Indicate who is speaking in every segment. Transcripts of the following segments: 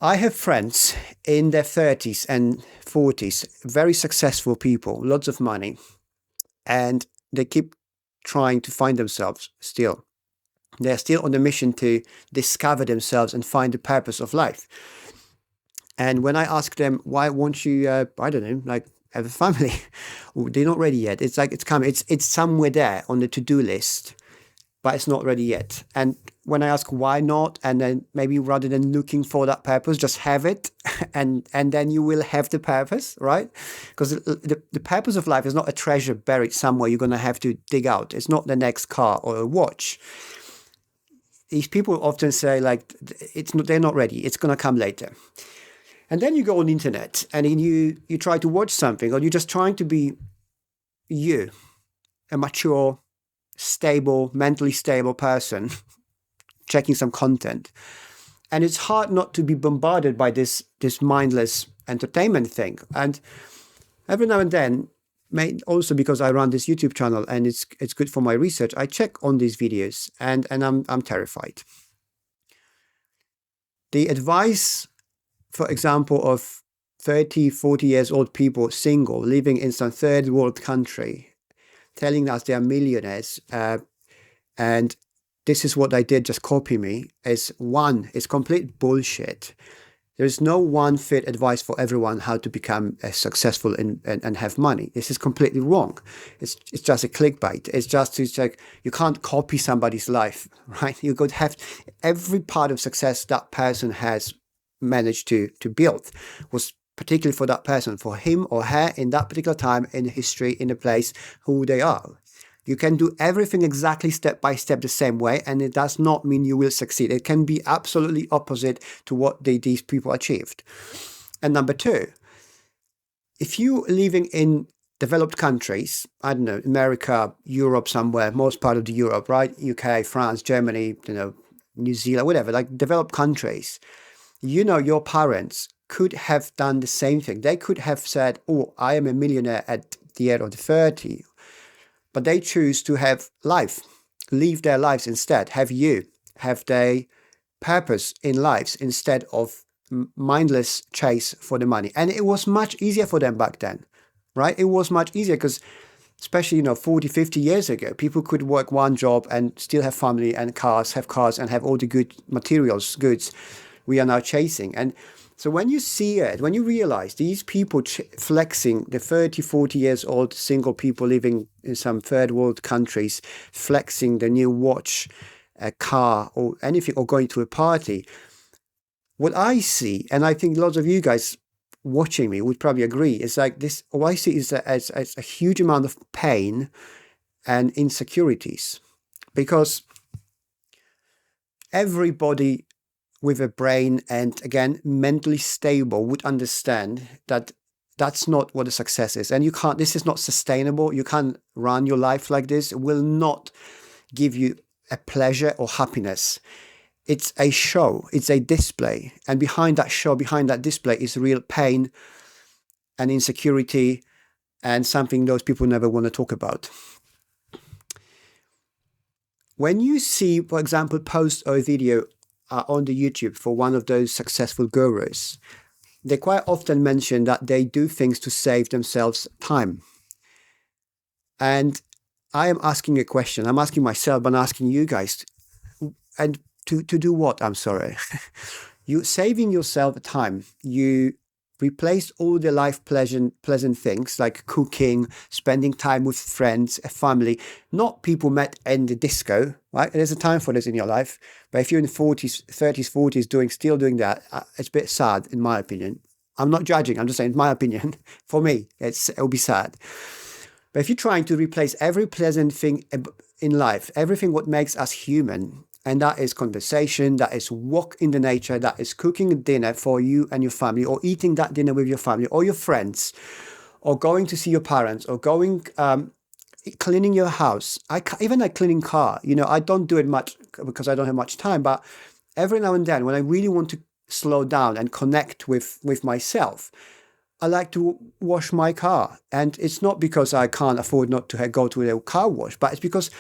Speaker 1: I have friends in their 30s and 40s, very successful people, lots of money, and they keep trying to find themselves still. They're still on the mission to discover themselves and find the purpose of life. And when I ask them, why won't you, I don't know, like have a family? They're not ready yet. It's like it's coming. It's somewhere there on the to-do list, but it's not ready yet. And when I ask why not, and then maybe rather than looking for that purpose, just have it, and then you will have the purpose, right? Because the purpose of life is not a treasure buried somewhere you're going to have to dig out. It's not the next car or a watch. These people often say like it's not, they're not ready. It's going to come later. And then you go on the internet and then you try to watch something, or you're just trying to be you, a mature, stable, mentally stable person, checking some content. And it's hard not to be bombarded by this mindless entertainment thing. And every now and then, also because I run this YouTube channel and it's good for my research, I check on these videos and I'm terrified. The advice, for example, of 30, 40 years old people, single, living in some third world country, telling us they are millionaires, and this is what I did, just copy me, is complete bullshit. There is no one fit advice for everyone how to become successful and have money. This is completely wrong. It's just a clickbait. It's like you can't copy somebody's life, right? You could have every part of success that person has managed to build was particularly for that person, for him or her in that particular time in history, in a place, who they are. You can do everything exactly step by step the same way, and it does not mean you will succeed. It can be absolutely opposite to what these people achieved. And number two, if you living in developed countries, I don't know, America, Europe, somewhere, most part of the Europe, right? UK, France, Germany, New Zealand, whatever, like developed countries, your parents could have done the same thing. They could have said, oh, I am a millionaire at the age of 30. But they choose to have live their lives instead, have their purpose in lives instead of mindless chase for the money. And it was much easier for them back then, right? It was much easier because especially, 40, 50 years ago, people could work one job and still have family and have cars and have all the good goods we are now chasing. And so when you see it, when you realize these people flexing, the 30, 40 years old single people living in some third world countries, flexing the new watch, a car or anything, or going to a party, what I see, and I think lots of you guys watching me would probably agree, is like this, what I see is as a huge amount of pain and insecurities, because everybody with a brain and, again, mentally stable would understand that that's not what a success is. And this is not sustainable. You can't run your life like this. It will not give you a pleasure or happiness. It's a show. It's a display. And behind that show, behind that display is real pain and insecurity and something those people never want to talk about. When you see, for example, post or a video on the YouTube for one of those successful gurus, they quite often mention that they do things to save themselves time. And I am asking a question. I'm asking myself, but I'm asking you guys, and to do what? I'm sorry. You saving yourself time. You replace all the life pleasant things like cooking, spending time with friends, a family, not people met in the disco, right? There's a time for this in your life. But if you're in the 40s, 30s, 40s, still doing that, it's a bit sad, in my opinion. I'm not judging. I'm just saying, in my opinion, for me, it'll be sad. But if you're trying to replace every pleasant thing in life, everything what makes us human, and that is conversation, that is walk in the nature, that is cooking a dinner for you and your family, or eating that dinner with your family or your friends, or going to see your parents, or going cleaning your house. Even like cleaning car. I don't do it much because I don't have much time. But every now and then, when I really want to slow down and connect with myself, I like to wash my car. And it's not because I can't afford not to go to a car wash, but it's because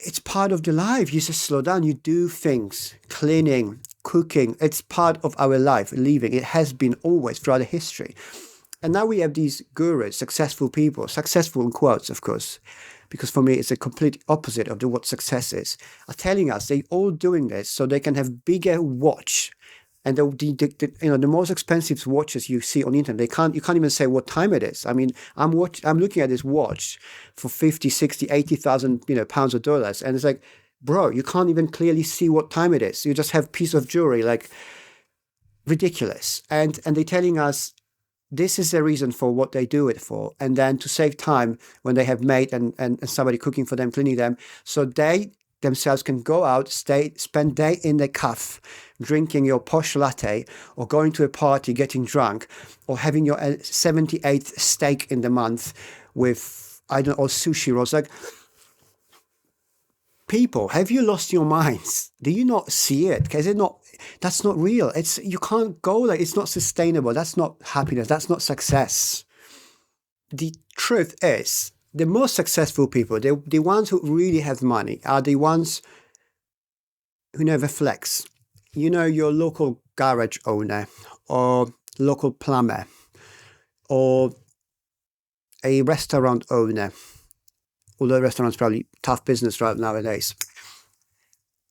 Speaker 1: it's part of the life. You just slow down. You do things, cleaning, cooking. It's part of our life, living. It has been always throughout the history. And now we have these gurus, successful people, successful in quotes, of course, because for me it's a complete opposite of what success is, are telling us they all doing this so they can have bigger watch. And the most expensive watches you see on the internet, you can't even say what time it is. I mean, I'm looking at this watch for 50, 60, 80,000, pounds or dollars. And it's like, bro, you can't even clearly see what time it is. You just have piece of jewelry, like ridiculous. And they're telling us this is the reason for what they do it for. And then to save time when they have maid and somebody cooking for them, cleaning them. So they themselves can go out, spend day in the cafe, drinking your posh latte, or going to a party, getting drunk, or having your 78th steak in the month with, I don't know, or sushi rolls. Like, people, have you lost your minds? Do you not see it? That's not real. You can't go like, it's not sustainable. That's not happiness. That's not success. The truth is, the most successful people, the ones who really have money, are the ones who never flex. Your local garage owner, or local plumber, or a restaurant owner, although restaurants probably tough business right nowadays.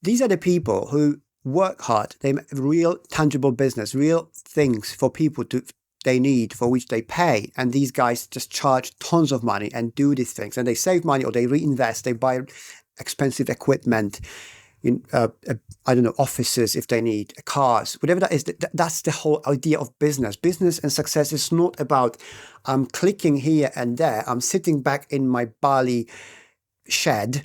Speaker 1: These are the people who work hard. They make real tangible business, real things for people they need, for which they pay. And these guys just charge tons of money and do these things. And they save money, or they reinvest. They buy expensive equipment, I don't know, offices if they need, cars, whatever that is. That's the whole idea of business. Business and success is not about I'm clicking here and there. I'm sitting back in my Bali shed,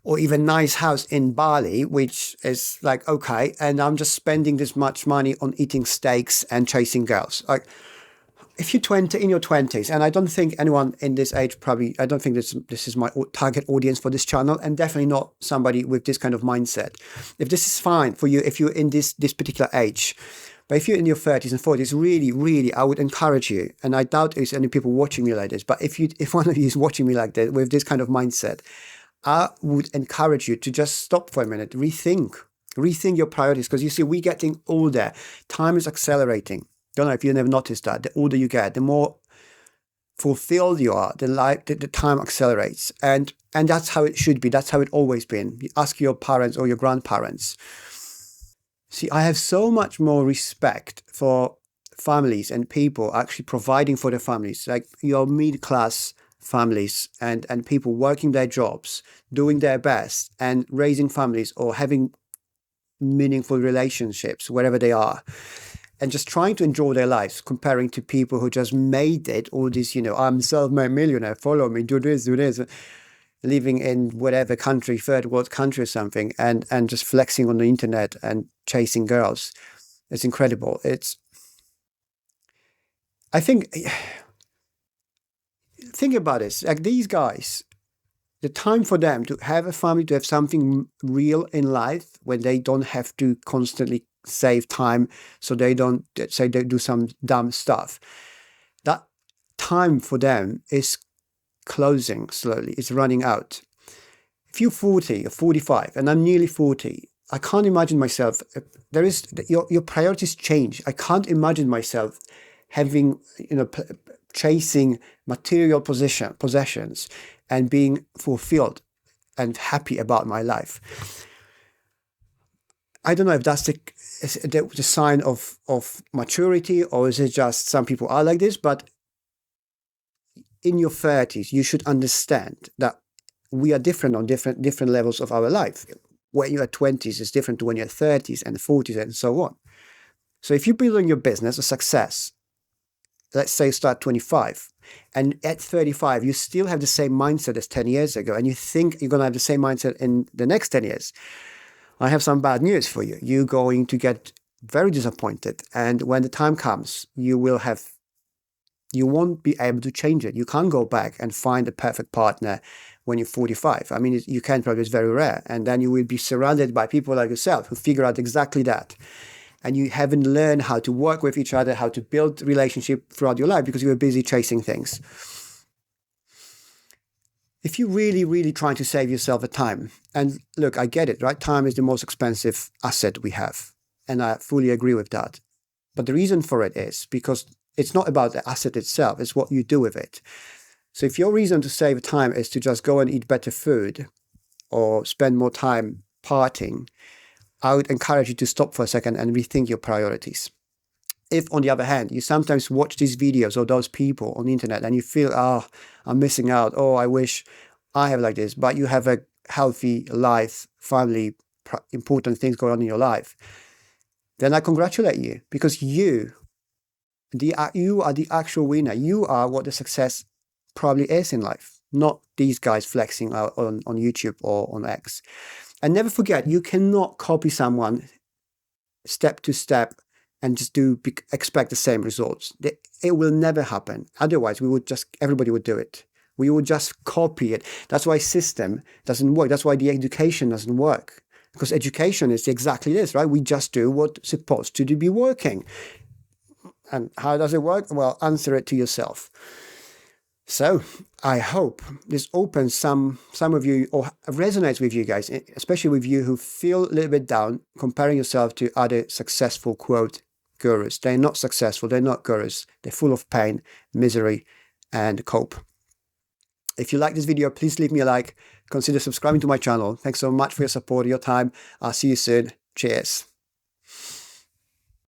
Speaker 1: or even nice house in Bali, which is like, okay, and I'm just spending this much money on eating steaks and chasing girls. Like, if you're in your 20s, and I don't think anyone in this age, I don't think this is my target audience for this channel, and definitely not somebody with this kind of mindset. If this is fine for you, if you're in this particular age, but if you're in your 30s and 40s, really, really, I would encourage you, and I doubt there's any people watching me like this, but if one of you is watching me like this, with this kind of mindset, I would encourage you to just stop for a minute, rethink your priorities, because you see, we're getting older. Time is accelerating. Don't know if you never noticed that. The older you get, the more fulfilled you are. The time accelerates, and that's how it should be. That's how it always been. You ask your parents or your grandparents. See, I have so much more respect for families and people actually providing for their families, like your middle-class families and people working their jobs, doing their best and raising families or having meaningful relationships wherever they are, and just trying to enjoy their lives, comparing to people who just made it, all this, I'm self-made millionaire, follow me, do this, living in whatever country, third world country or something, and just flexing on the internet and chasing girls. It's incredible. I think about this, like these guys, the time for them to have a family, to have something real in life, when they don't have to constantly save time so they don't say they do some dumb stuff, that time for them is closing slowly. It's running out. If you're 40 or 45, and I'm nearly 40, I can't imagine myself, your priorities change. I can't imagine myself having, chasing material possessions and being fulfilled and happy about my life. I don't know if that's the sign of maturity, or is it just some people are like this, but in your 30s, you should understand that we are different on different levels of our life. When you're 20s is different to when you're 30s and 40s and so on. So if you're building your business a success, let's say start 25, and at 35, you still have the same mindset as 10 years ago, and you think you're going to have the same mindset in the next 10 years, I have some bad news for you. You're going to get very disappointed. And when the time comes, you won't be able to change it. You can't go back and find a perfect partner when you're 45. I mean, you can, probably, it's very rare. And then you will be surrounded by people like yourself who figure out exactly that. And you haven't learned how to work with each other, how to build relationship throughout your life, because you were busy chasing things. If you're really, really trying to save yourself a time, and look, I get it, right? Time is the most expensive asset we have. And I fully agree with that. But the reason for it is because it's not about the asset itself, it's what you do with it. So if your reason to save time is to just go and eat better food or spend more time partying, I would encourage you to stop for a second and rethink your priorities. If, on the other hand, you sometimes watch these videos of those people on the internet and you feel, oh, I'm missing out, oh, I wish I have like this, but you have a healthy life, family, important things going on in your life, then I congratulate you, because you are the actual winner. You are what the success probably is in life, not these guys flexing out on YouTube or on X. And never forget, you cannot copy someone step to step and just expect the same results. It will never happen. Otherwise, everybody would do it. We would just copy it. That's why system doesn't work. That's why the education doesn't work. Because education is exactly this, right? We just do what's supposed to be working. And how does it work? Well, answer it to yourself. So I hope this opens some of you, or resonates with you guys, especially with you who feel a little bit down, comparing yourself to other successful, quote, gurus. They're not successful. They're not gurus. They're full of pain, misery, and cope. If you like this video, please leave me a like. Consider subscribing to my channel. Thanks so much for your support, your time. I'll see you soon. Cheers.